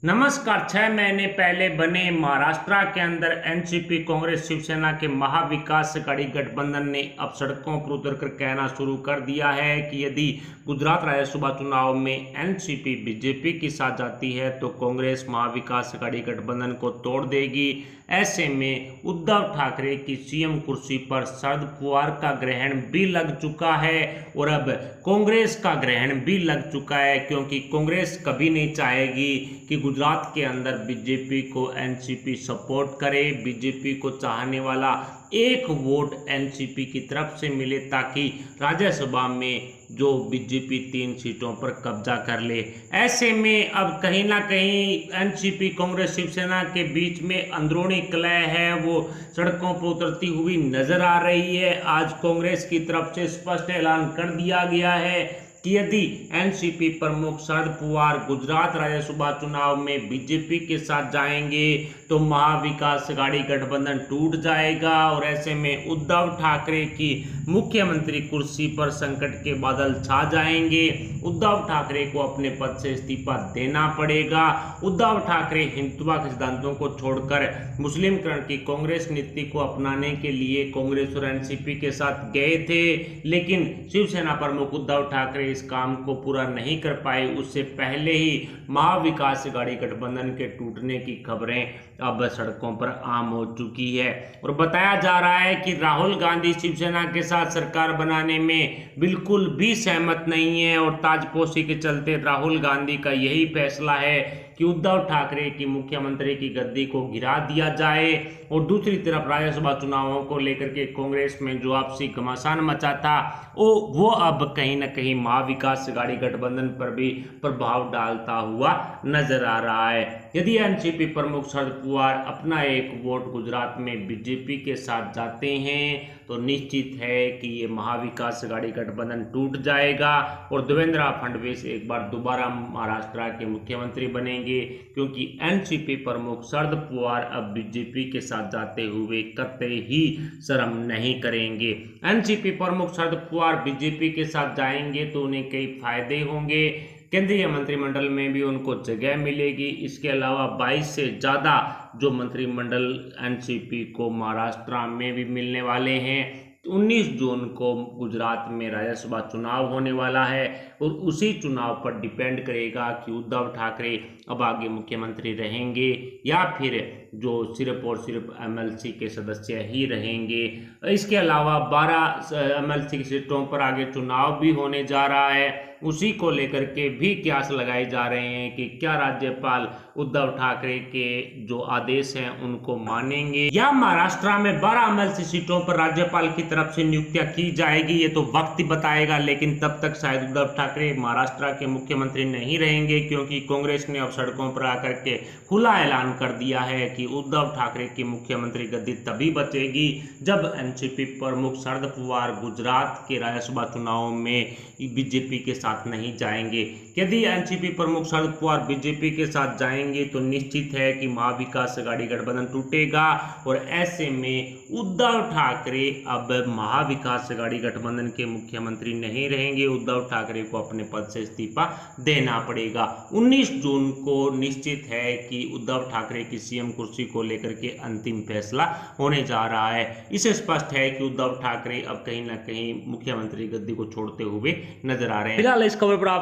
नमस्कार। 6 महीने पहले बने महाराष्ट्र के अंदर एनसीपी कांग्रेस शिवसेना के महाविकास अघाड़ी गठबंधन ने अब सड़कों पर उतरकर कहना शुरू कर दिया है कि यदि गुजरात राज्यसभा चुनाव में एनसीपी बीजेपी के साथ जाती है तो कांग्रेस महाविकास अघाड़ी गठबंधन को तोड़ देगी। ऐसे में उद्धव ठाकरे की सीएम कुर्सी पर शरद पवार का ग्रहण भी लग चुका है और अब कांग्रेस का ग्रहण भी लग चुका है, क्योंकि कांग्रेस कभी नहीं चाहेगी कि गुजरात के अंदर बीजेपी को एनसीपी सपोर्ट करे। बीजेपी को चाहने वाला एक वोट एनसीपी की तरफ से मिले ताकि राज्यसभा में जो बीजेपी 3 सीटों पर कब्जा कर ले। ऐसे में अब कहीं ना कहीं एनसीपी कांग्रेस शिवसेना के बीच में अंदरूनी कलह है, वो सड़कों पर उतरती हुई नजर आ रही है। आज कांग्रेस की तरफ से स्पष्ट ऐलान कर दिया गया है कि यदि एनसीपी प्रमुख शरद पवार गुजरात राज्यसभा चुनाव में बीजेपी के साथ जाएंगे तो महाविकास अघाड़ी गठबंधन टूट जाएगा और ऐसे में उद्धव ठाकरे की मुख्यमंत्री कुर्सी पर संकट के बादल छा जाएंगे। उद्धव ठाकरे को अपने पद से इस्तीफा देना पड़ेगा। उद्धव ठाकरे हिंदुत्व के सिद्धांतों को छोड़कर मुस्लिमकरण की कांग्रेस नीति को अपनाने के लिए कांग्रेस और एनसीपी के साथ गए थे, लेकिन शिवसेना प्रमुख उद्धव ठाकरे इस काम को पूरा नहीं कर पाए। उससे पहले ही महाविकास अघाड़ी गठबंधन के टूटने की खबरें अब सड़कों पर आम हो चुकी है और बताया जा रहा है कि राहुल गांधी शिवसेना के साथ सरकार बनाने में बिल्कुल भी सहमत नहीं है और ताजपोशी के चलते राहुल गांधी का यही फैसला है कि उद्धव ठाकरे की मुख्यमंत्री की गद्दी को गिरा दिया जाए। और दूसरी तरफ राज्यसभा चुनावों को लेकर के कांग्रेस में जो आपसी घमासान मचा था वो अब कहीं ना कहीं महाविकास अघाड़ी गठबंधन पर भी प्रभाव डालता हुआ नजर आ रहा है। यदि एनसीपी प्रमुख शरद पवार अपना एक वोट गुजरात में बीजेपी के साथ जाते हैं तो निश्चित है कि ये महाविकास अघाड़ी गठबंधन टूट जाएगा और देवेंद्र फडणवीस एक बार दोबारा महाराष्ट्र के मुख्यमंत्री बनेंगे, क्योंकि एनसीपी प्रमुख शरद पवार अब बीजेपी के साथ जाते हुए कतई ही शर्म नहीं करेंगे। एनसीपी प्रमुख शरद पवार बीजेपी के साथ जाएंगे तो उन्हें कई फायदे होंगे। केंद्रीय मंत्रिमंडल में भी उनको जगह मिलेगी। इसके अलावा 22 से ज़्यादा जो मंत्रिमंडल एनसीपी को महाराष्ट्र में भी मिलने वाले हैं। 19 जून को गुजरात में राज्यसभा चुनाव होने वाला है और उसी चुनाव पर डिपेंड करेगा कि उद्धव ठाकरे अब आगे मुख्यमंत्री रहेंगे या फिर जो सिर्फ और सिर्फ एमएलसी के सदस्य ही रहेंगे। इसके अलावा 12 एमएलसी की सीटों पर आगे चुनाव भी होने जा रहा है। उसी को लेकर के भी कयास लगाए जा रहे हैं कि क्या राज्यपाल उद्धव ठाकरे के जो आदेश हैं उनको मानेंगे या महाराष्ट्र में 12 एमएलसी सीटों पर राज्यपाल की तरफ से नियुक्तियां की जाएगी। ये तो वक्त ही बताएगा, लेकिन तब तक शायद उद्धव ठाकरे महाराष्ट्र के मुख्यमंत्री नहीं रहेंगे, क्योंकि कांग्रेस ने अब सड़कों पर आकर के खुला ऐलान कर दिया है कि उद्धव ठाकरे की मुख्यमंत्री गद्दी तभी बचेगी जब एनसीपी प्रमुख शरद पवार गुजरात के राज्यसभा चुनाव में बीजेपी के साथ नहीं जाएंगे। यदि एनसीपी प्रमुख शरद पवार बीजेपी के साथ जाएंगे तो निश्चित है कि महाविकास अघाड़ी गठबंधन टूटेगा और ऐसे में उद्धव ठाकरे अब महाविकास अघाड़ी गठबंधन के मुख्यमंत्री नहीं रहेंगे। उद्धव ठाकरे को अपने पद से इस्तीफा देना पड़ेगा। 19 जून को निश्चित है कि उद्धव ठाकरे की सीएम कुर्सी को लेकर के अंतिम फैसला होने जा रहा है। इससे स्पष्ट है कि उद्धव ठाकरे अब कहीं ना कहीं मुख्यमंत्री गद्दी को छोड़ते हुए नजर आ रहे हैं। फिलहाल इस खबर पर आप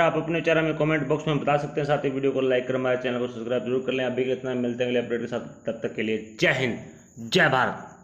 अपने विचार में कमेंट बॉक्स में बता सकते हैं। साथ ही वीडियो को लाइक कर हमारे चैनल को सब्सक्राइब जरूर कर लें। अभी इतना मिलते हैं अगले अपडेट के साथ, तब तक के लिए जय हिंद जय भारत।